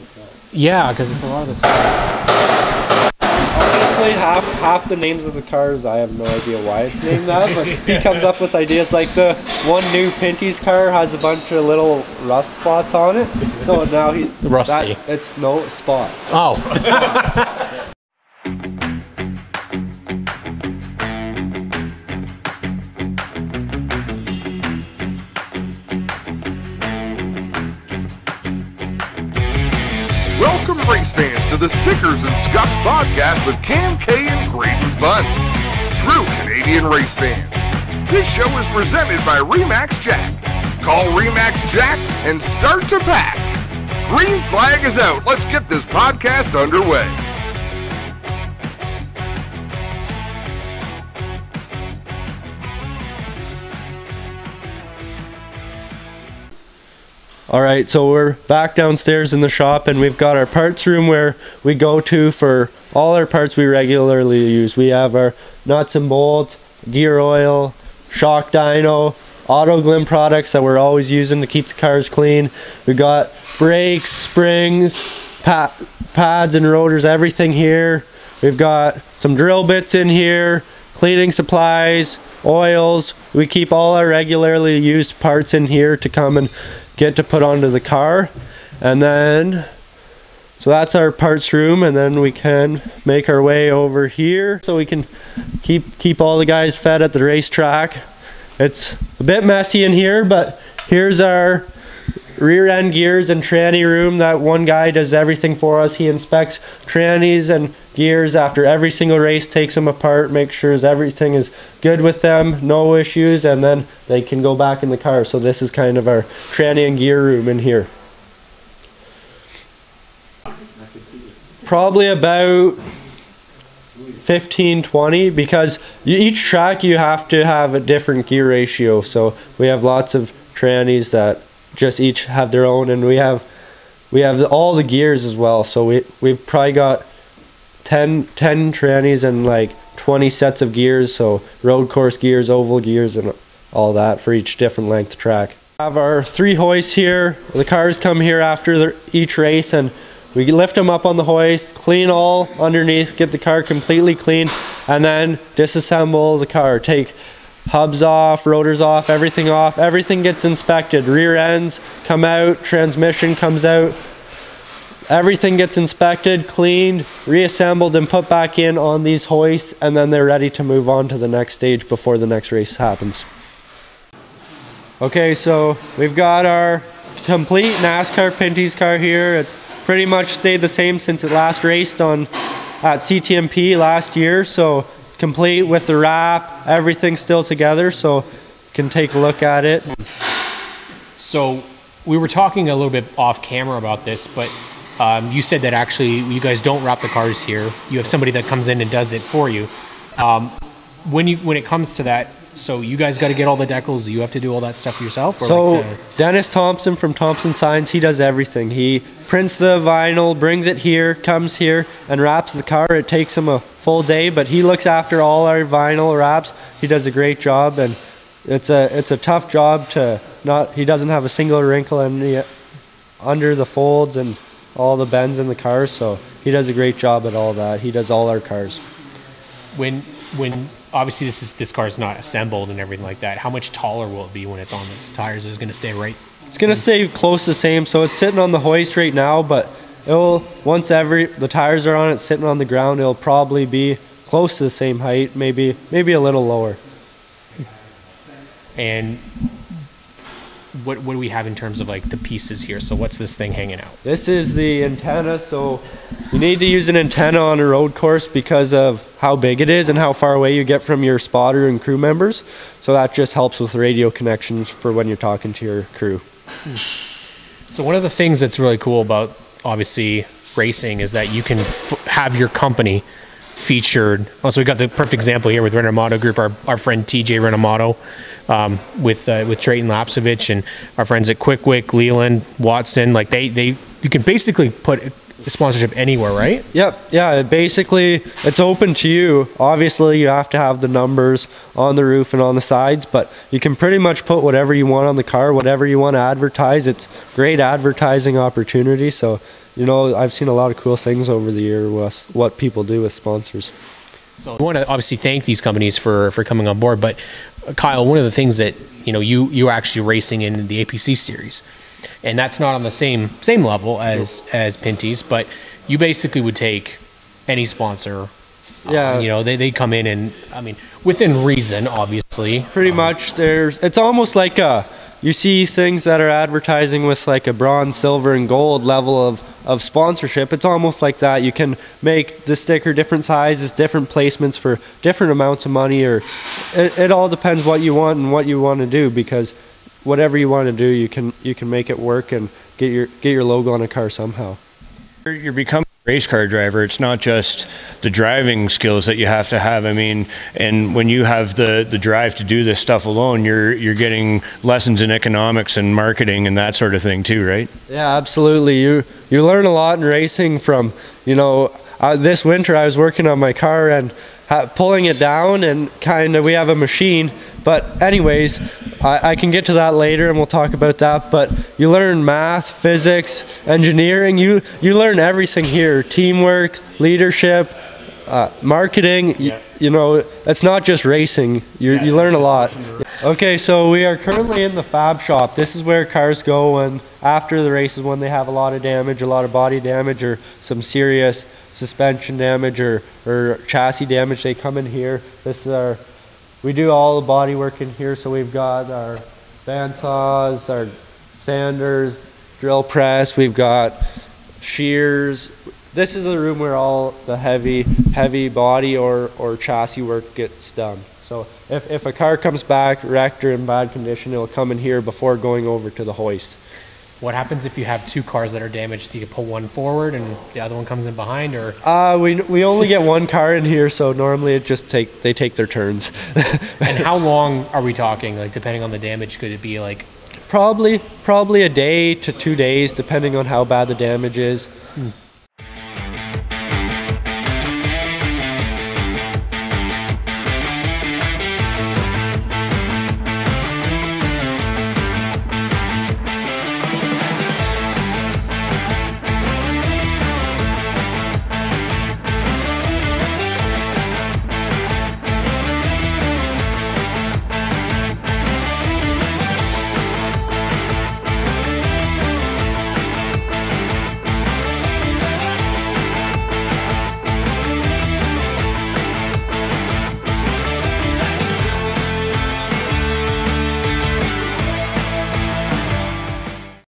like that. Yeah, because it's a lot of the same. Honestly, half the names of the cars, I have no idea why it's named that, but he comes up with ideas. Like the one new Pinty's car has a bunch of little rust spots on it, so now he Rusty. It's no spot. Oh. Welcome, race fans, to the Stickers N Scuffs podcast with Cam K and Graydon Bunn. True Canadian race fans. This show is presented by Remax Jack. Call Remax Jack and start to pack. Green flag is out. Let's get this podcast underway. Alright, so we're back downstairs in the shop and we've got our parts room where we go to for all our parts we regularly use. We have our nuts and bolts, gear oil, shock dyno, auto glim products that we're always using to keep the cars clean. We've got brakes, springs, pads and rotors, everything here. We've got some drill bits in here, cleaning supplies, oils. We keep all our regularly used parts in here to come and get to put onto the car. And then so that's our parts room, and then we can make our way over here so we can keep all the guys fed at the racetrack. It's a bit messy in here, but here's our rear end gears and tranny room. That one guy does everything for us. He inspects trannies and gears after every single race, takes them apart, makes sure everything is good with them, no issues, and then they can go back in the car. So this is kind of our tranny and gear room in here. Probably about 15-20, because each track you have to have a different gear ratio. So we have lots of trannies that just each have their own, and we have all the gears as well. So we've probably got 10 trannies and like 20 sets of gears, so road course gears, oval gears, and all that for each different length track. We have our 3 hoists here. The cars come here after each race, and we lift them up on the hoist, clean all underneath, get the car completely clean, and then disassemble the car. Take hubs off, rotors off, everything gets inspected. Rear ends come out, transmission comes out, everything gets inspected, cleaned, reassembled, and put back in on these hoists, and then they're ready to move on to the next stage before the next race happens. Okay, so we've got our complete NASCAR Pinty's car here. It's pretty much stayed the same since it last raced at CTMP last year, so complete with the wrap, everything still together, so you can take a look at it. So we were talking a little bit off camera about this, but you said that actually you guys don't wrap the cars here. You have somebody that comes in and does it for you. When it comes to that, so you guys got to get all the decals. You have to do all that stuff yourself? Or so like Dennis Thompson from Thompson Signs, he does everything. He prints the vinyl, brings it here, comes here, and wraps the car. It takes him a full day, but he looks after all our vinyl wraps. He does a great job, and it's a tough job to not. He doesn't have a single wrinkle under the folds and all the bends in the car, so he does a great job at all that. He does all our cars. When obviously this car is not assembled and everything like that, how much taller will it be when it's on its tires? Is it going to stay right? It's going to stay close to the same. So it's sitting on the hoist right now, but it'll once the tires are on it, sitting on the ground, it'll probably be close to the same height, maybe a little lower. And what do we have in terms of like the pieces here? So what's this thing hanging out? This is the antenna. So you need to use an antenna on a road course because of how big it is and how far away you get from your spotter and crew members. So that just helps with radio connections for when you're talking to your crew. So one of the things that's really cool about obviously racing is that you can have your company featured. Also, we got the perfect example here with Renomato Group, our friend TJ Renomato, with Drayton Lapsovich and our friends at Qwick, Leland, Watson. Like you can basically put sponsorship anywhere, right? Yep. Yeah. Basically, it's open to you. Obviously, you have to have the numbers on the roof and on the sides, but you can pretty much put whatever you want on the car, whatever you want to advertise. It's great advertising opportunity. So, you know, I've seen a lot of cool things over the year with what people do with sponsors. So we want to obviously thank these companies for coming on board. But Kyle, one of the things that, you know, you're actually racing in the APC series, and that's not on the same level as Pinty's, but you basically would take any sponsor. Yeah. You know, they come in and, I mean, within reason, obviously. Pretty much. It's almost like you see things that are advertising with like a bronze, silver, and gold level of sponsorship. It's almost like that. You can make the sticker different sizes, different placements for different amounts of money, or it all depends what you want and what you want to do, because whatever you want to do, you can make it work and get your logo on a car somehow. You're becoming a race car driver. It's not just the driving skills that you have to have. I mean, and when you have the drive to do this stuff alone, you're getting lessons in economics and marketing and that sort of thing too, right? Yeah, absolutely. You learn a lot in racing from, you know, this winter I was working on my car and pulling it down, and kind of, we have a machine, but anyways, I can get to that later and we'll talk about that. But you learn math, physics, engineering. You learn everything here: teamwork, leadership, marketing. Yeah. You know, it's not just racing. You learn a lot. Okay, so we are currently in the Fab Shop. This is where cars go and after the races, when they have a lot of damage, a lot of body damage, or some serious suspension damage or chassis damage, they come in here. This is we do all the body work in here. So we've got our bandsaws, our sanders, drill press, we've got shears. This is a room where all the heavy body or chassis work gets done. So if a car comes back wrecked or in bad condition, it'll come in here before going over to the hoist. What happens if you have two cars that are damaged? Do you pull one forward and the other one comes in behind, or? We only get one car in here, so normally they take their turns. And how long are we talking? Like, depending on the damage, could it be like? Probably a day to 2 days, depending on how bad the damage is.